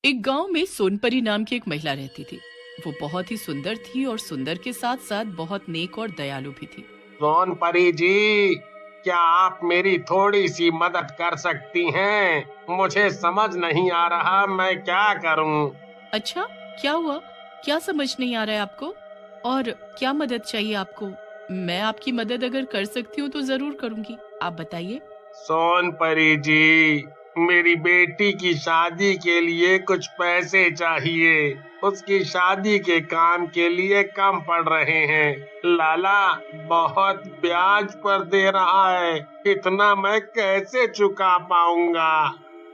एक गांव में सोनपरी नाम की एक महिला रहती थी। वो बहुत ही सुंदर थी और सुंदर के साथ साथ बहुत नेक और दयालु भी थी। सोनपरी जी, क्या आप मेरी थोड़ी सी मदद कर सकती हैं? मुझे समझ नहीं आ रहा मैं क्या करूं। अच्छा, क्या हुआ? क्या समझ नहीं आ रहा है आपको? और क्या मदद चाहिए आपको? मैं आपकी मदद अगर कर सकती हूँ तो जरूर करूंगी। आप बताइए। सोनपरी जी, मेरी बेटी की शादी के लिए कुछ पैसे चाहिए। उसकी शादी के काम के लिए कम पड़ रहे हैं। लाला बहुत ब्याज पर दे रहा है। इतना मैं कैसे चुका पाऊंगा?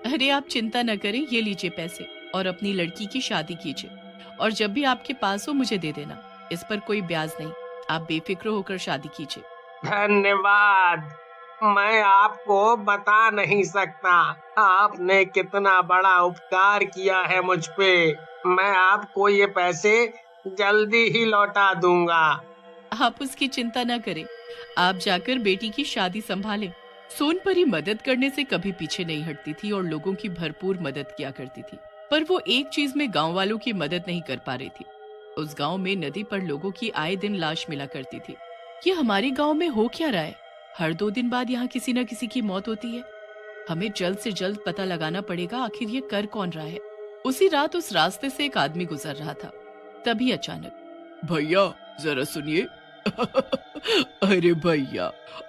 अरे आप चिंता न करें, ये लीजिए पैसे और अपनी लड़की की शादी कीजिए। और जब भी आपके पास हो मुझे दे देना। इस पर कोई ब्याज नहीं। आप बेफिक्र होकर शादी कीजिए। धन्यवाद। मैं आपको बता नहीं सकता आपने कितना बड़ा उपकार किया है मुझ पे। मैं आपको ये पैसे जल्दी ही लौटा दूंगा। आप उसकी चिंता न करें। आप जाकर बेटी की शादी संभालें। सोनपरी मदद करने से कभी पीछे नहीं हटती थी और लोगों की भरपूर मदद किया करती थी। पर वो एक चीज में गांव वालों की मदद नहीं कर पा रही थी। उस गांव में नदी पर लोगों की आए दिन लाश मिला करती थी। ये हमारे गांव में हो क्या रहा है? हर 2 दिन बाद यहाँ किसी न किसी की मौत होती है। हमें जल्द से जल्द पता लगाना पड़ेगा आखिर ये कर कौन रहा है। उसी रात उस रास्ते से एक आदमी गुजर रहा था। तभी अचानक, भैया जरा सुनिए। अरे भैया,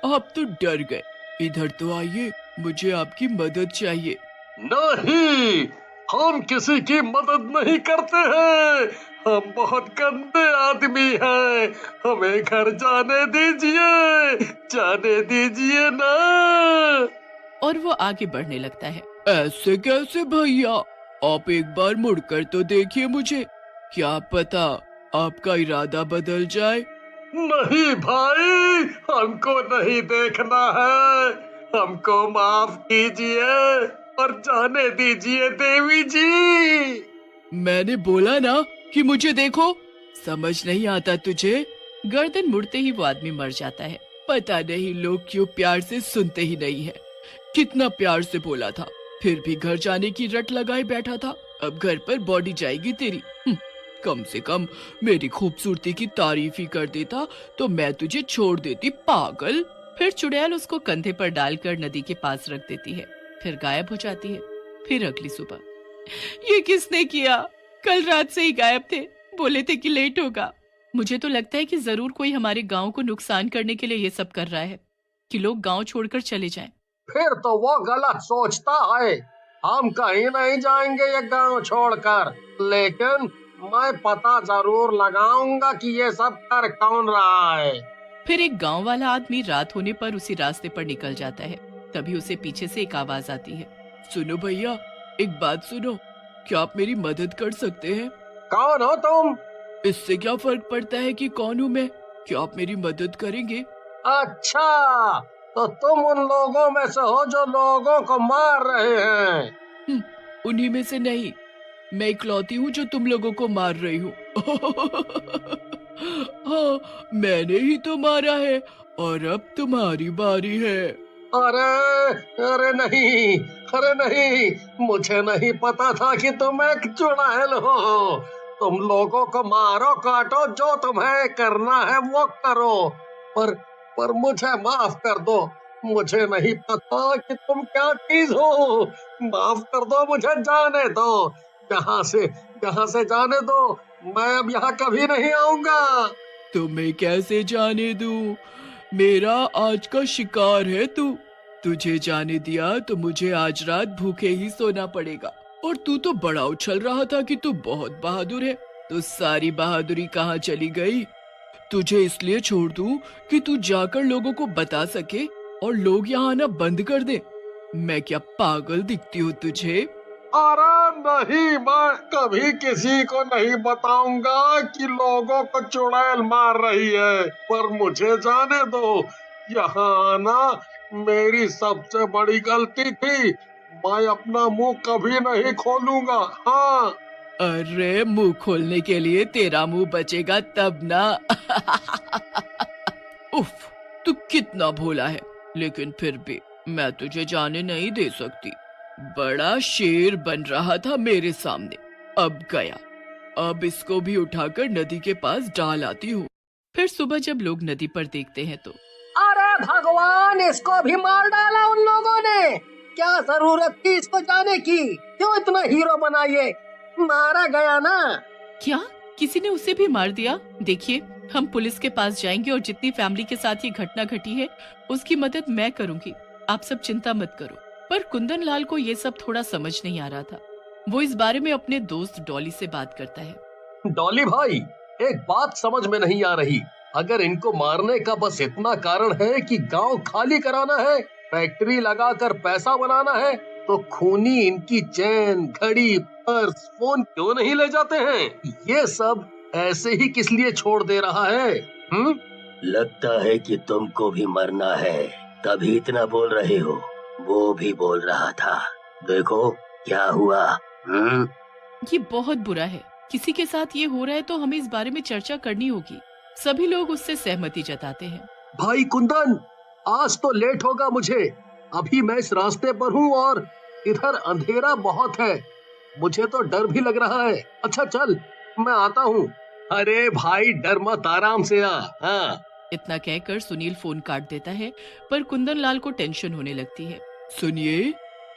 आप तो डर गए। इधर तो आइए, मुझे आपकी मदद चाहिए। नहीं, हम किसी की मदद नहीं करते हैं। हम बहुत गंदे आदमी हैं। हमें घर जाने दीजिए, जाने दीजिए ना। और वो आगे बढ़ने लगता है। ऐसे कैसे भैया? आप एक बार मुड़कर तो देखिए मुझे। क्या पता आपका इरादा बदल जाए। नहीं भाई, हमको नहीं देखना है। हमको माफ कीजिए और जाने दीजिए देवी जी। मैंने बोला ना कि मुझे देखो। समझ नहीं आता तुझे? गर्दन मुड़ते ही वो आदमी मर जाता है। पता नहीं लोग क्यों प्यार से सुनते ही नहीं है। कितना प्यार से बोला था, फिर भी घर जाने की रट लगाए बैठा था। अब घर पर बॉडी जाएगी तेरी। कम से कम मेरी खूबसूरती की तारीफ ही कर देता तो मैं तुझे छोड़ देती, पागल। फिर चुड़ैल उसको कंधे पर डालकर नदी के पास रख देती है। फिर गायब हो जाती है। फिर अगली सुबह, ये किसने किया? कल रात से ही गायब थे, बोले थे कि लेट होगा। मुझे तो लगता है कि जरूर कोई हमारे गांव को नुकसान करने के लिए ये सब कर रहा है, कि लोग गांव छोड़कर चले जाएं। फिर तो वो गलत सोचता है। हम कहीं नहीं जाएंगे ये गांव छोड़कर। लेकिन मैं पता जरूर लगाऊंगा कि ये सब कर कौन रहा है। फिर एक गांव वाला आदमी रात होने पर उसी रास्ते पर निकल जाता है। तभी उसे पीछे से एक आवाज आती है। सुनो भैया, एक बात सुनो। क्या आप मेरी मदद कर सकते हैं? कौन हो तुम? इससे क्या फर्क पड़ता है कि कौन हूँ मैं? क्या आप मेरी मदद करेंगे? अच्छा, तो तुम उन लोगों में से हो जो लोगों को मार रहे हैं। हम्म, उन्हीं में से नहीं। मैं इकलौती हूँ जो तुम लोगों को मार रही हूँ। हाँ, मैंने ही तो मारा है और अब तुम्हारी बारी है। अरे अरे नहीं, अरे नहीं, मुझे नहीं पता था कि तुम एक चुड़ैल हो। तुम लोगों को मारो काटो, जो तुम्हें करना है वो करो। पर पर मुझे माफ कर दो। मुझे नहीं पता कि तुम क्या चीज हो। माफ कर दो, मुझे जाने दो। यहाँ से जाने दो। मैं अब यहाँ कभी नहीं आऊंगा। तुम्हें कैसे जाने दूं? मेरा आज का शिकार है तू। तुझे जाने दिया तो मुझे आज रात भूखे ही सोना पड़ेगा। और तू तो बड़ा उछल रहा था कि तू बहुत बहादुर है। तो सारी बहादुरी कहाँ चली गई? तुझे इसलिए छोड़ दूं कि तू जाकर लोगों को बता सके और लोग यहाँ आना बंद कर दे। मैं क्या पागल दिखती हूँ तुझे? अरे नहीं, मैं कभी किसी को नहीं बताऊंगा कि लोगों को चुड़ैल मार रही है। पर मुझे जाने दो। यहाँ आना मेरी सबसे बड़ी गलती थी। मैं अपना मुंह कभी नहीं खोलूंगा। हाँ। अरे मुंह खोलने के लिए तेरा मुंह बचेगा तब ना। उफ, तू कितना भोला है। लेकिन फिर भी मैं तुझे जाने नहीं दे सकती। बड़ा शेर बन रहा था मेरे सामने, अब गया। अब इसको भी उठाकर नदी के पास डाल आती हूँ। फिर सुबह जब लोग नदी पर देखते हैं तो अरे भगवान, इसको भी मार डाला उन लोगों ने। क्या जरूरत थी इसको जाने की? क्यों इतना हीरो बना ये? मारा गया ना। क्या किसी ने उसे भी मार दिया? देखिए, हम पुलिस के पास जाएंगे और जितनी फैमिली के साथ ये घटना घटी है उसकी मदद मैं करूंगी। आप सब चिंता मत करो। पर कुंदन लाल को ये सब थोड़ा समझ नहीं आ रहा था। वो इस बारे में अपने दोस्त डॉली से बात करता है। डॉली भाई, एक बात समझ में नहीं आ रही। अगर इनको मारने का बस इतना कारण है कि गांव खाली कराना है, फैक्ट्री लगाकर पैसा बनाना है, तो खूनी इनकी चैन, घड़ी, पर्स, फोन क्यों नहीं ले जाते हैं? ये सब ऐसे ही किस लिए छोड़ दे रहा है? लगता है कि तुमको भी मरना है, तभी इतना बोल रहे हो। वो भी बोल रहा था, देखो क्या हुआ। ये बहुत बुरा है। किसी के साथ ये हो रहा है तो हमें इस बारे में चर्चा करनी होगी। सभी लोग उससे सहमति जताते हैं। भाई कुंदन, आज तो लेट होगा मुझे। अभी मैं इस रास्ते पर हूँ और इधर अंधेरा बहुत है। मुझे तो डर भी लग रहा है। अच्छा चल, मैं आता हूँ। अरे भाई डर मत, आराम से आ। हाँ। इतना कहकर सुनील फोन काट देता है, पर कुंदन लाल को टेंशन होने लगती है। सुनिए,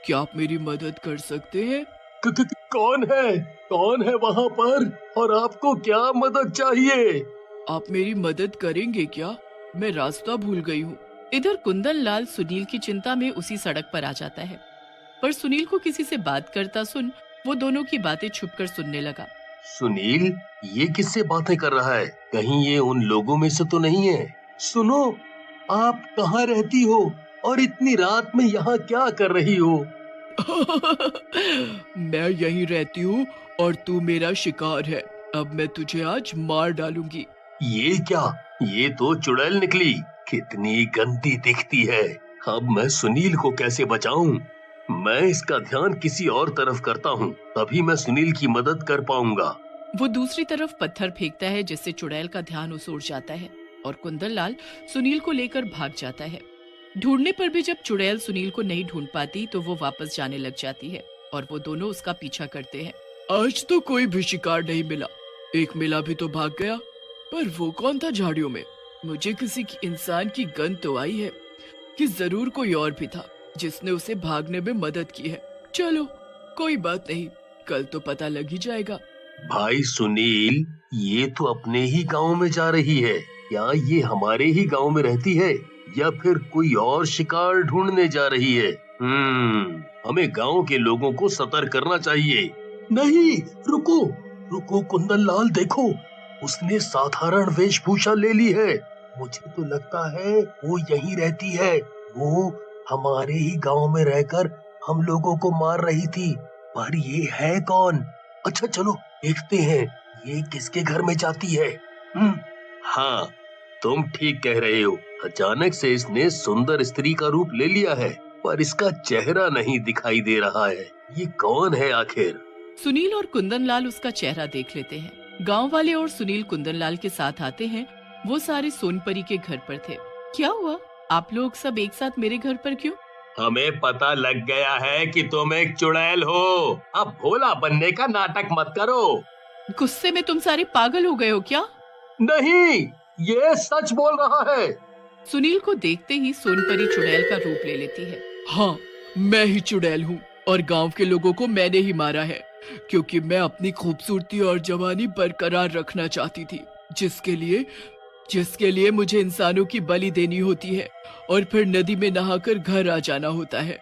क्या आप मेरी मदद कर सकते हैं? कौन है? कौन है वहाँ पर? और आपको क्या मदद चाहिए? आप मेरी मदद करेंगे क्या? मैं रास्ता भूल गई हूँ। इधर कुंदन लाल सुनील की चिंता में उसी सड़क पर आ जाता है, पर सुनील को किसी से बात करता सुन वो दोनों की बातें छुपकर सुनने लगा। सुनील, ये किससे बातें कर रहा है? कहीं ये उन लोगों में से तो नहीं है? सुनो, आप कहाँ रहती हो और इतनी रात में यहाँ क्या कर रही हो? मैं यहीं रहती हूँ और तू मेरा शिकार है। अब मैं तुझे आज मार डालूंगी। ये क्या? ये तो चुड़ैल निकली। कितनी गंदी दिखती है। अब मैं सुनील को कैसे बचाऊं? मैं इसका ध्यान किसी और तरफ करता हूँ, तभी मैं सुनील की मदद कर पाऊंगा। वो दूसरी तरफ पत्थर फेंकता है जिससे चुड़ैल का ध्यान उस ओर जाता है और कुंदन लाल सुनील को लेकर भाग जाता है। ढूंढने पर भी जब चुड़ैल सुनील को नहीं ढूंढ पाती तो वो वापस जाने लग जाती है और वो दोनों उसका पीछा करते हैं। आज तो कोई भी शिकार नहीं मिला। एक मिला भी तो भाग गया, पर वो कौन था झाड़ियों में? मुझे किसी इंसान की गंध तो आई है कि जरूर कोई और भी था जिसने उसे भागने में मदद की है। चलो कोई बात नहीं, कल तो पता लग ही जाएगा। भाई सुनील, ये तो अपने ही गांव में जा रही है। क्या ये हमारे ही गांव में रहती है या फिर कोई और शिकार ढूंढने जा रही है? हमें गांव के लोगों को सतर्क करना चाहिए। नहीं, रुको रुको कुंदन लाल, देखो उसने साधारण वेशभूषा ले ली है। मुझे तो लगता है वो यहीं रहती है। वो हमारे ही गांव में रहकर हम लोगों को मार रही थी। पर ये है कौन? अच्छा चलो देखते हैं ये किसके घर में जाती है। हाँ, तुम ठीक कह रहे हो। अचानक से इसने सुंदर स्त्री का रूप ले लिया है, पर इसका चेहरा नहीं दिखाई दे रहा है। ये कौन है आखिर? सुनील और कुंदन लाल उसका चेहरा देख लेते हैं। गांव वाले और सुनील कुंदन लाल के साथ आते हैं। वो सारे सोनपरी के घर पर थे। क्या हुआ? आप लोग सब एक साथ मेरे घर पर क्यों? हमें पता लग गया है कि तुम एक चुड़ैल हो। अब भोला बनने का नाटक मत करो। गुस्से में तुम सारे पागल हो गए हो क्या? नहीं, ये सच बोल रहा है। सुनील को देखते ही सोनपरी चुड़ैल का रूप ले लेती है। हाँ, मैं ही चुड़ैल हूँ और गांव के लोगों को मैंने ही मारा है, क्योंकि मैं अपनी खूबसूरती और जवानी बरकरार रखना चाहती थी, जिसके लिए मुझे इंसानों की बलि देनी होती है और फिर नदी में नहाकर घर आ जाना होता है।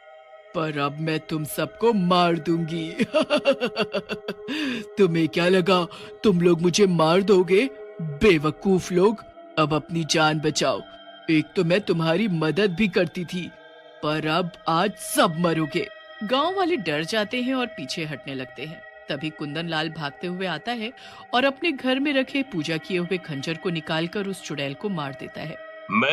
पर अब मैं तुम सबको मार दूंगी। तुम्हें क्या लगा तुम लोग मुझे मार दोगे? बेवकूफ लोग, अब अपनी जान बचाओ। एक तो मैं तुम्हारी मदद भी करती थी, पर अब आज सब मरोगे। गांव वाले डर जाते हैं और पीछे हटने लगते हैं। तभी कुंदन लाल भागते हुए आता है और अपने घर में रखे पूजा किए हुए खंजर को निकालकर उस चुड़ैल को मार देता है। मैं